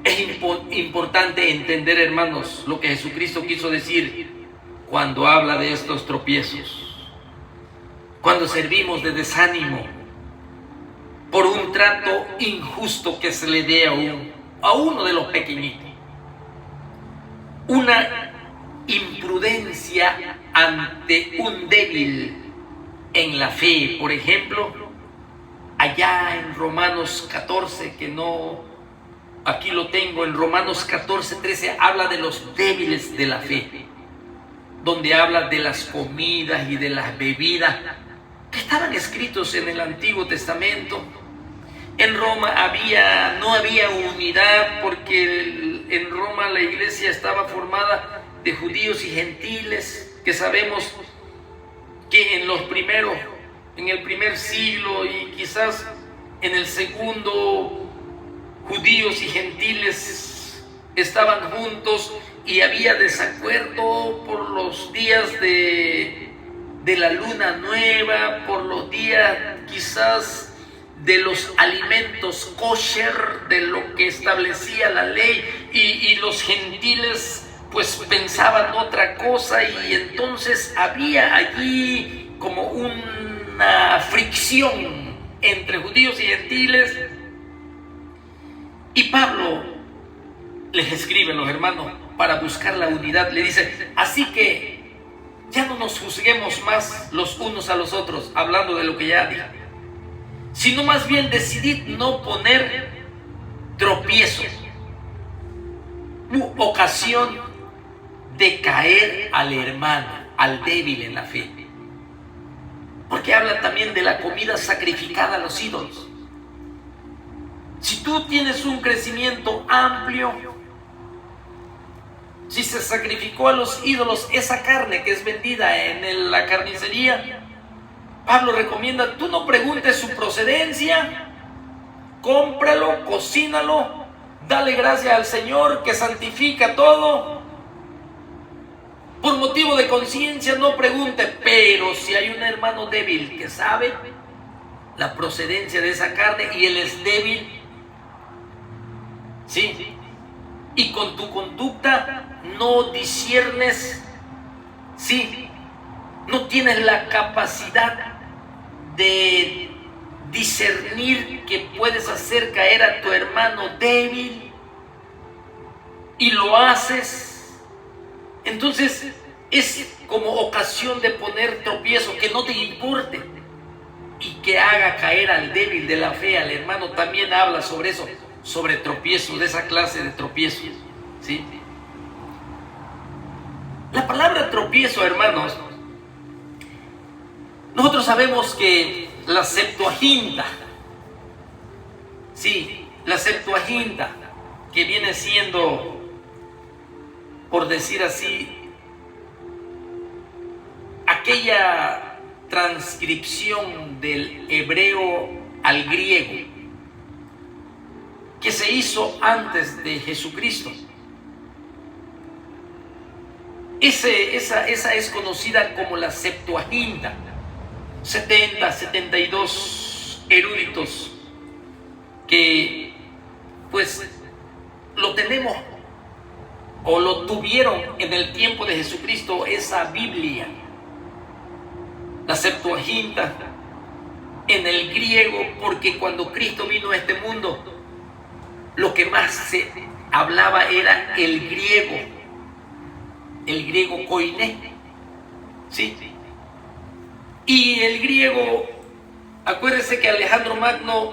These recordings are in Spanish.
Es importante entender, hermanos, lo que Jesucristo quiso decir cuando habla de estos tropiezos. Cuando servimos de desánimo por un trato injusto que se le dé a uno de los pequeñitos. Una imprudencia ante un débil en la fe. Por ejemplo, allá en Romanos 14, que no, aquí lo tengo, en Romanos 14, 13, habla de los débiles de la fe, donde habla de las comidas y de las bebidas que estaban escritos en el Antiguo Testamento. En Roma no había unidad, porque en Roma la iglesia estaba formada de judíos y gentiles, que sabemos que en el primer siglo y quizás en el segundo, judíos y gentiles estaban juntos y había desacuerdo por los días de la luna nueva, por los días quizás de los alimentos kosher, de lo que establecía la ley, y los gentiles pues pensaban otra cosa, y entonces había allí como una fricción entre judíos y gentiles. Y Pablo les escribe a los hermanos para buscar la unidad. Le dice: así que ya no nos juzguemos más los unos a los otros, hablando de lo que ya dije, sino más bien decidid no poner tropiezo u ocasión de caer al hermano, al débil en la fe. Porque habla también de la comida sacrificada a los ídolos. Si tú tienes un crecimiento amplio, si se sacrificó a los ídolos esa carne que es vendida en la carnicería, Pablo recomienda: tú no preguntes su procedencia, cómpralo, cocínalo, dale gracias al Señor que santifica todo. Por motivo de conciencia no pregunte, pero si hay un hermano débil que sabe la procedencia de esa carne y él es débil, ¿sí?, y con tu conducta no disciernes, ¿sí?, no tienes la capacidad de discernir que puedes hacer caer a tu hermano débil y lo haces, entonces es como ocasión de poner tropiezo, que no te importe y que haga caer al débil de la fe, al hermano. También habla sobre eso, sobre tropiezos, de esa clase de tropiezos, ¿sí? La palabra tropiezo, hermanos, nosotros sabemos que la Septuaginta, sí, la Septuaginta, que viene siendo, por decir así, aquella transcripción del hebreo al griego que se hizo antes de Jesucristo. Esa es conocida como la Septuaginta. 72 eruditos que pues lo tenemos o lo tuvieron en el tiempo de Jesucristo, esa Biblia, la Septuaginta, en el griego, porque cuando Cristo vino a este mundo, lo que más se hablaba era el griego koiné, ¿sí? Y el griego, acuérdense que Alejandro Magno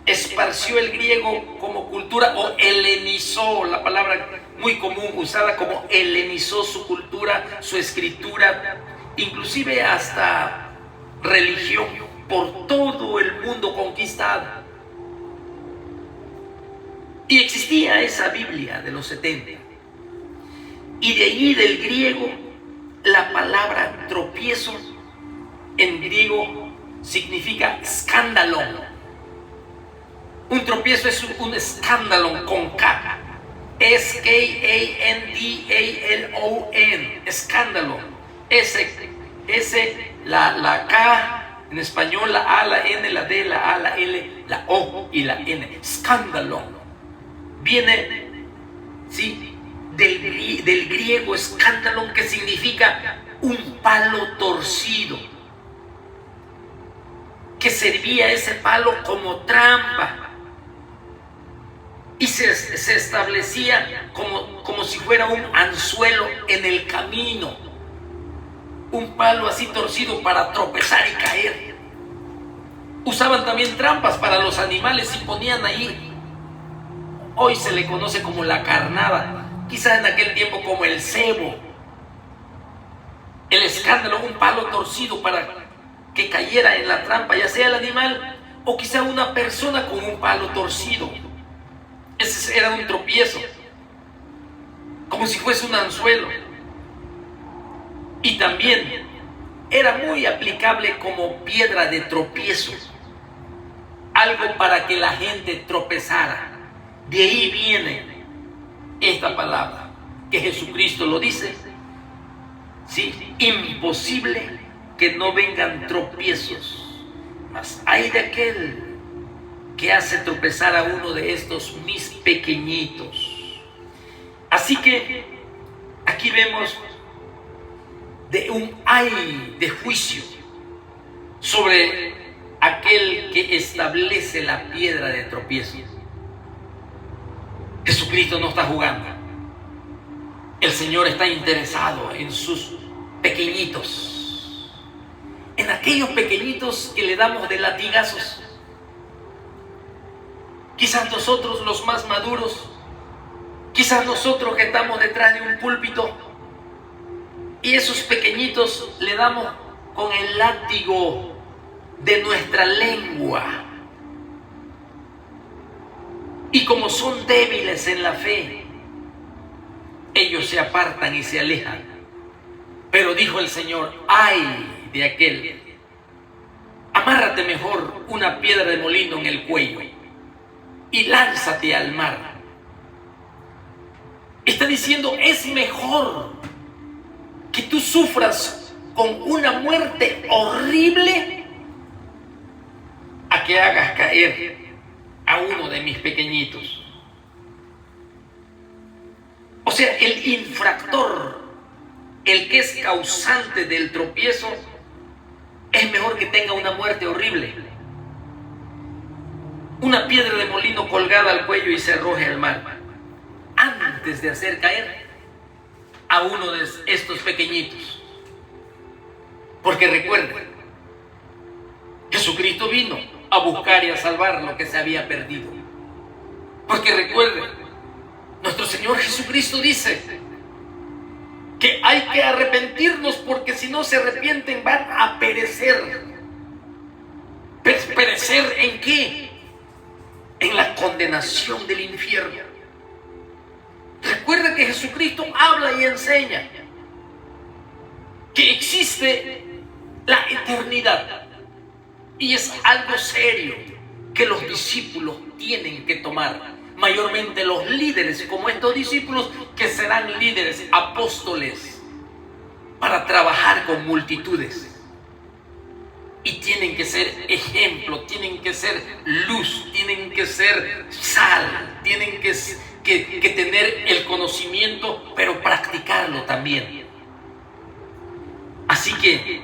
esparció el griego como cultura, o helenizó, la palabra muy común usada, como helenizó su cultura, su escritura, inclusive hasta religión, por todo el mundo conquistado. Y existía esa Biblia de los 70. Y de allí, del griego, la palabra tropiezo en griego significa escándalo. Un tropiezo es un escándalo con K. S-K-A-N-D-A-L-O-N. Escándalo. La K en español, la A, la N, la D, la A, la L, la O y la N. Escándalo. viene, ¿sí?, del griego escandalon, que significa un palo torcido, que servía ese palo como trampa y se establecía como si fuera un anzuelo en el camino, un palo así torcido para tropezar y caer. Usaban también trampas para los animales y ponían ahí. Hoy se le conoce como la carnada, quizás en aquel tiempo como el cebo. El escándalo, un palo torcido para que cayera en la trampa, ya sea el animal o quizá una persona con un palo torcido. Ese era un tropiezo, como si fuese un anzuelo. Y también era muy aplicable como piedra de tropiezo, algo para que la gente tropezara. De ahí viene esta palabra, que Jesucristo lo dice, ¿sí? Imposible que no vengan tropiezos, mas hay de aquel que hace tropezar a uno de estos mis pequeñitos. Así que aquí vemos de un ay de juicio sobre aquel que establece la piedra de tropiezo. Jesucristo no está jugando. El Señor está interesado en sus pequeñitos, en aquellos pequeñitos que le damos de latigazos. Quizás nosotros los más maduros, quizás nosotros que estamos detrás de un púlpito, y esos pequeñitos le damos con el látigo de nuestra lengua. Y como son débiles en la fe, ellos se apartan y se alejan. Pero dijo el Señor, ay de aquel, amárrate mejor una piedra de molino en el cuello y lánzate al mar. Está diciendo, es mejor que tú sufras con una muerte horrible a que hagas caer a uno de mis pequeñitos. O sea, el infractor, el que es causante del tropiezo, es mejor que tenga una muerte horrible. Una piedra de molino colgada al cuello y se arroje al mar, antes de hacer caer a uno de estos pequeñitos. Porque recuerden, Jesucristo vino a buscar y a salvar lo que se había perdido. Porque recuerden, nuestro Señor Jesucristo dice que hay que arrepentirnos, porque si no se arrepienten van a perecer. ¿Perecer en qué? En la condenación del infierno. Recuerda que Jesucristo habla y enseña que existe la eternidad, y es algo serio que los discípulos tienen que tomar, mayormente los líderes como estos discípulos, que serán líderes, apóstoles, para trabajar con multitudes. Y tienen que ser ejemplo, tienen que ser luz, tienen que ser sal, tienen que tener el conocimiento, pero practicarlo también. Así que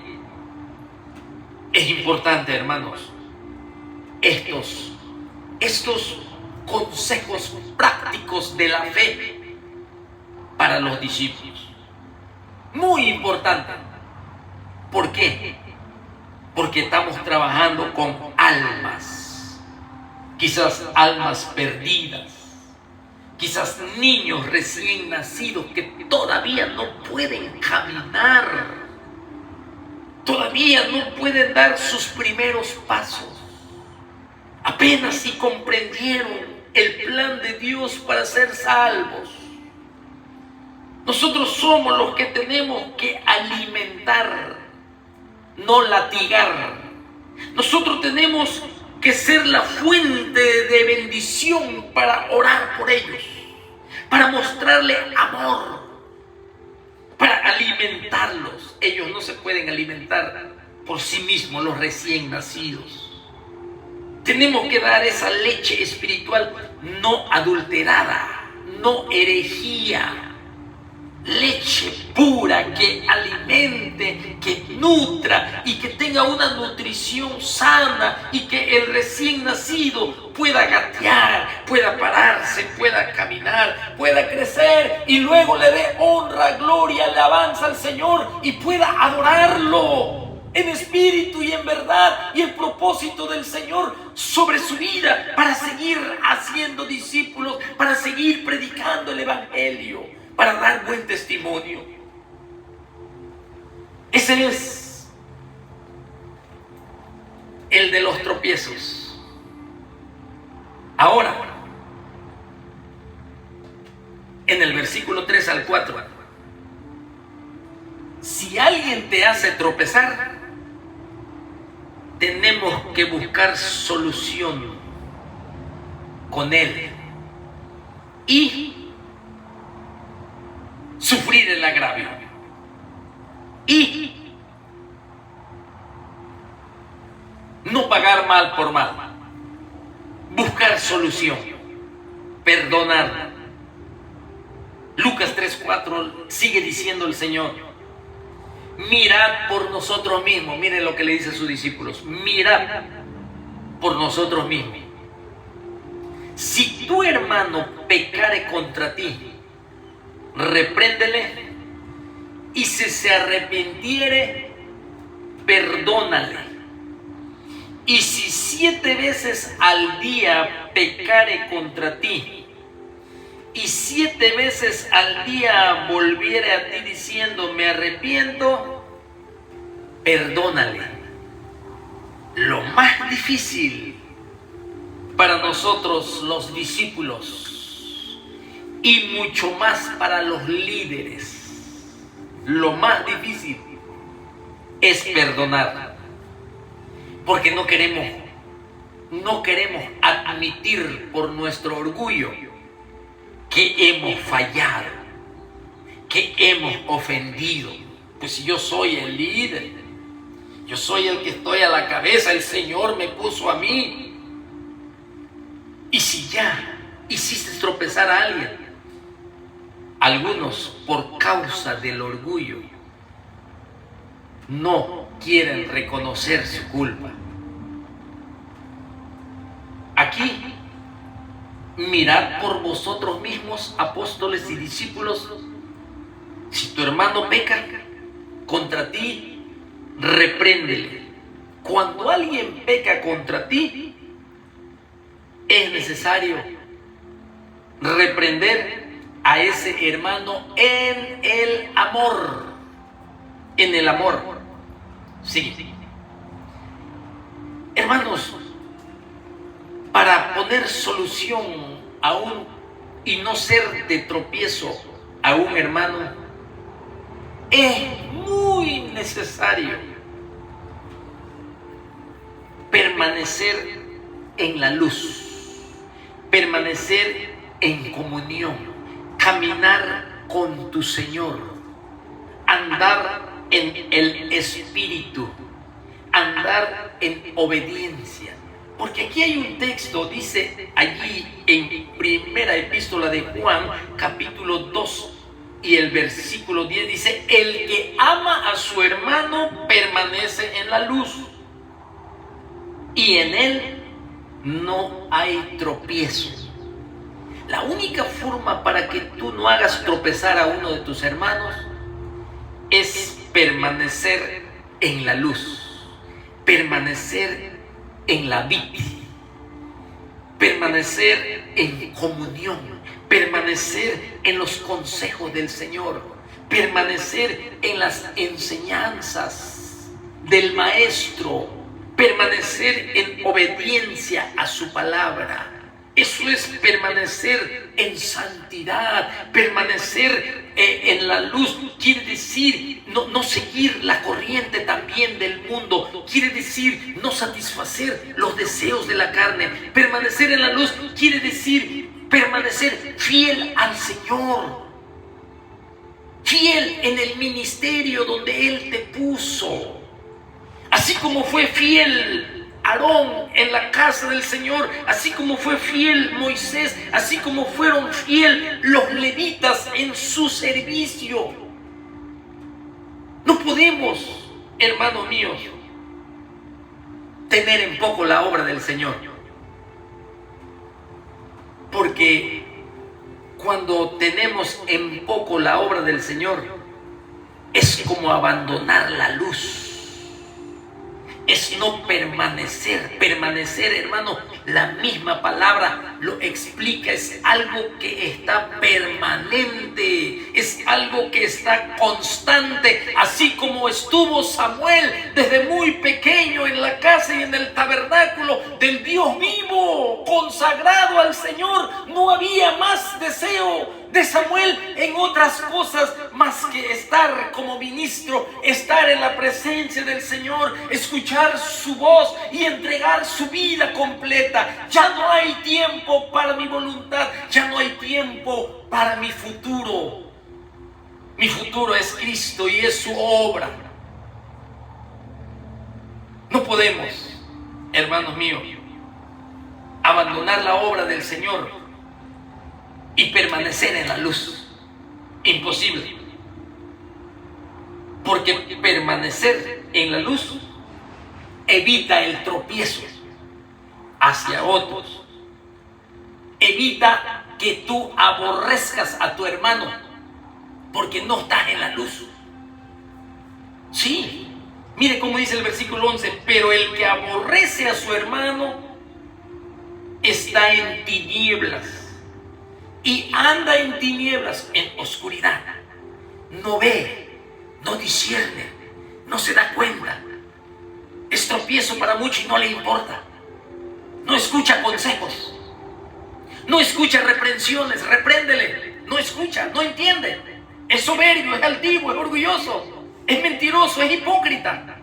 es importante, hermanos, estos consejos prácticos de la fe para los discípulos. Muy importante. ¿Por qué? Porque estamos trabajando con almas, quizás almas perdidas, quizás niños recién nacidos que todavía no pueden caminar, todavía no pueden dar sus primeros pasos, apenas si comprendieron el plan de Dios para ser salvos. Nosotros somos los que tenemos que alimentar, no latigar. Nosotros tenemos que ser la fuente de bendición para orar por ellos, para mostrarle amor, para alimentarlos. Ellos no se pueden alimentar por sí mismos, los recién nacidos. Tenemos que dar esa leche espiritual no adulterada, no herejía. Leche pura que alimente, que nutra y que tenga una nutrición sana y que el recién nacido pueda gatear, pueda pararse, pueda caminar, pueda crecer y luego le dé honra, gloria, alabanza al Señor y pueda adorarlo en espíritu y en verdad, y el propósito del Señor sobre su vida para seguir haciendo discípulos, para seguir predicando el Evangelio, para dar buen testimonio. Ese es el de los tropiezos. Ahora, en el versículo 3 al 4, si alguien te hace tropezar, tenemos que buscar solución con él y sufrir el agravio y no pagar mal por mal, buscar solución, perdonar. Lucas 3:4 sigue diciendo el Señor: mirad por nosotros mismos. Miren lo que le dice a sus discípulos: mirad por nosotros mismos. Si tu hermano pecare contra ti, repréndele, y si se arrepintiere, perdónale. Y si 7 veces al día pecare contra ti, y 7 veces al día volviere a ti diciendo me arrepiento, perdónale. Lo más difícil para nosotros los discípulos, y mucho más para los líderes, lo más difícil es perdonar, porque no queremos admitir por nuestro orgullo que hemos fallado, que hemos ofendido. Pues si yo soy el líder, yo soy el que estoy a la cabeza, el Señor me puso a mí. Y si ya hiciste tropezar a alguien, algunos por causa del orgullo no quieren reconocer su culpa. Aquí, mirad por vosotros mismos, apóstoles y discípulos. Si tu hermano peca contra ti, repréndele. Cuando alguien peca contra ti, es necesario reprender a ese hermano en el amor. En el amor. Sí. Hermanos, para poner solución y no ser de tropiezo a un hermano, es muy necesario permanecer en la luz, permanecer en comunión, caminar con tu Señor, andar en el Espíritu, andar en obediencia. Porque aquí hay un texto, dice allí en primera epístola de Juan, capítulo 2 y el versículo 10, dice: el que ama a su hermano permanece en la luz, y en él no hay tropiezo. La única forma para que tú no hagas tropezar a uno de tus hermanos es permanecer en la luz, permanecer en la vid, permanecer en comunión, permanecer en los consejos del Señor, permanecer en las enseñanzas del Maestro, permanecer en obediencia a su palabra. Eso es permanecer en santidad, permanecer en la luz. Quiere decir no seguir la corriente también del mundo. Quiere decir no satisfacer los deseos de la carne. Permanecer en la luz quiere decir permanecer fiel al Señor, fiel en el ministerio donde Él te puso. Así como fue fiel Aarón en la casa del Señor, así como fue fiel Moisés, así como fueron fiel los levitas en su servicio. No podemos, hermanos míos, tener en poco la obra del Señor. Porque cuando tenemos en poco la obra del Señor, es como abandonar la luz. Es no permanecer. Permanecer, hermano, la misma palabra lo explica. Es algo que está permanente. Es algo que está constante. Así como estuvo Samuel desde muy pequeño en la casa y en el tabernáculo del Dios vivo, consagrado al Señor. No había más deseo de Samuel en otras cosas más que estar como ministro, estar en la presencia del Señor, escuchar su voz y entregar su vida completa. Ya no hay tiempo para mi voluntad, ya no hay tiempo para mi futuro. Mi futuro es Cristo y es su obra. No podemos, hermanos míos, abandonar la obra del Señor y permanecer en la luz. Imposible. Porque permanecer en la luz evita el tropiezo hacia otros. Evita que tú aborrezcas a tu hermano porque no estás en la luz. Sí, mire cómo dice el versículo 11: pero el que aborrece a su hermano está en tinieblas. Y anda en tinieblas, en oscuridad. No ve, no discierne, no se da cuenta. Es tropiezo para muchos y no le importa. No escucha consejos. No escucha reprensiones, repréndele. No escucha, no entiende. Es soberbio, es altivo, es orgulloso, es mentiroso, es hipócrita.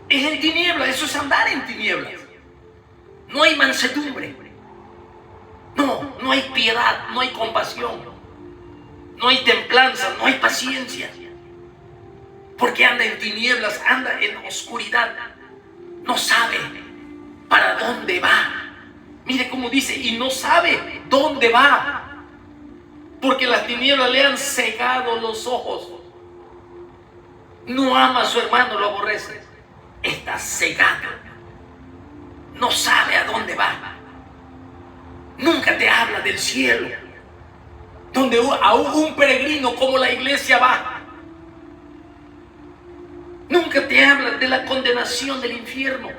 Es en tinieblas, eso es andar en tinieblas. No hay mansedumbre. No hay piedad, no hay compasión, no hay templanza, no hay paciencia. Porque anda en tinieblas, anda en oscuridad. No sabe para dónde va. Mire cómo dice, y no sabe dónde va. Porque las tinieblas le han cegado los ojos. No ama a su hermano, lo aborrece. Está cegado. No sabe a dónde va. Nunca te habla del cielo, donde aún un peregrino como la iglesia va. Nunca te habla de la condenación del infierno,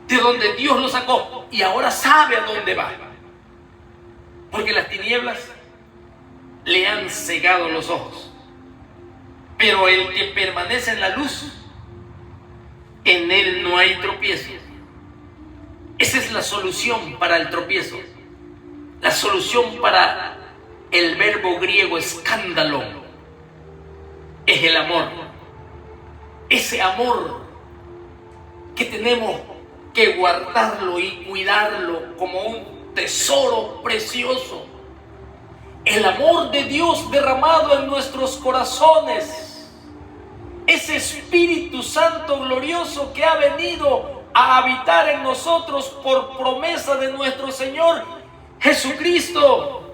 de donde Dios lo sacó y ahora sabe a dónde va. Porque las tinieblas le han cegado los ojos. Pero el que permanece en la luz, en él no hay tropiezo. Esa es la solución para el tropiezo. La solución para el verbo griego escándalo es el amor. Ese amor que tenemos que guardarlo y cuidarlo como un tesoro precioso. El amor de Dios derramado en nuestros corazones. Ese Espíritu Santo glorioso que ha venido a habitar en nosotros por promesa de nuestro Señor Jesucristo.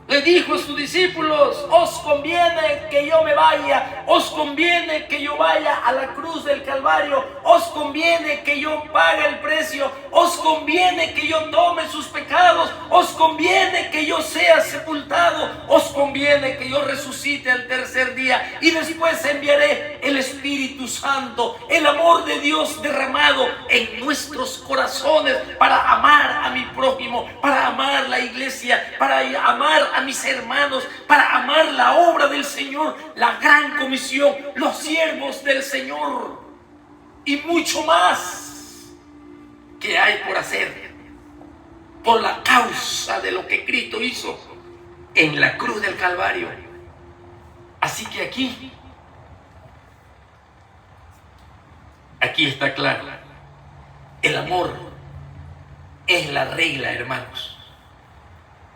Le dijo a sus discípulos: os conviene que yo me vaya, os conviene que yo vaya a la cruz del Calvario, os conviene que yo pague el precio, os conviene que yo tome sus pecados, os conviene que yo sea sepultado, os conviene que yo resucite al tercer día y después enviaré el Espíritu Santo, el amor de Dios derramado en nuestros corazones para amar a mi prójimo, para amar la iglesia, para amar a mis hermanos, para amar la obra del Señor, la gran comisión, los siervos del Señor y mucho más que hay por hacer por la causa de lo que Cristo hizo en la cruz del Calvario. Así que aquí está claro, el amor es la regla, hermanos,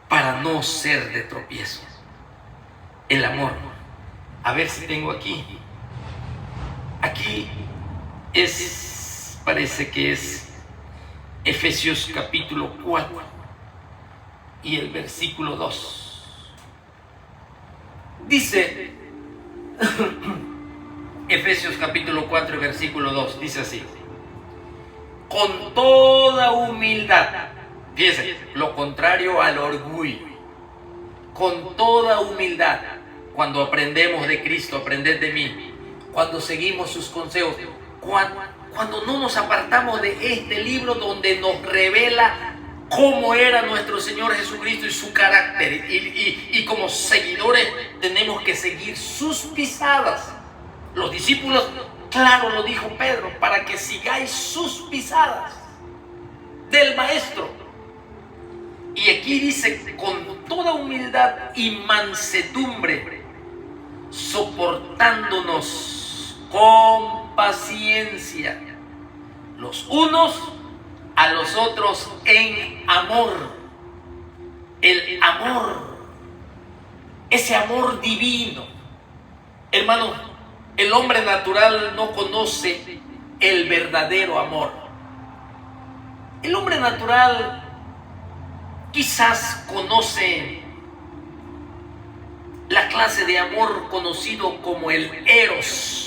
para no ser de tropiezo. El amor. A ver si tengo aquí. Aquí es parece que es Efesios capítulo 4 y el versículo 2. Dice, Efesios capítulo 4 y versículo 2, dice así: con toda humildad, fíjense, lo contrario al orgullo, con toda humildad, cuando aprendemos de Cristo, aprended de mí, cuando seguimos sus consejos, cuando no nos apartamos de este libro donde nos revela cómo era nuestro Señor Jesucristo y su carácter, y como seguidores tenemos que seguir sus pisadas. Los discípulos, claro, lo dijo Pedro, para que sigáis sus pisadas del Maestro. Y aquí dice, con toda humildad y mansedumbre, soportándonos con paciencia los unos a los otros en amor. El amor, ese amor divino. Hermano, el hombre natural no conoce el verdadero amor. El hombre natural quizás conoce la clase de amor conocido como el eros.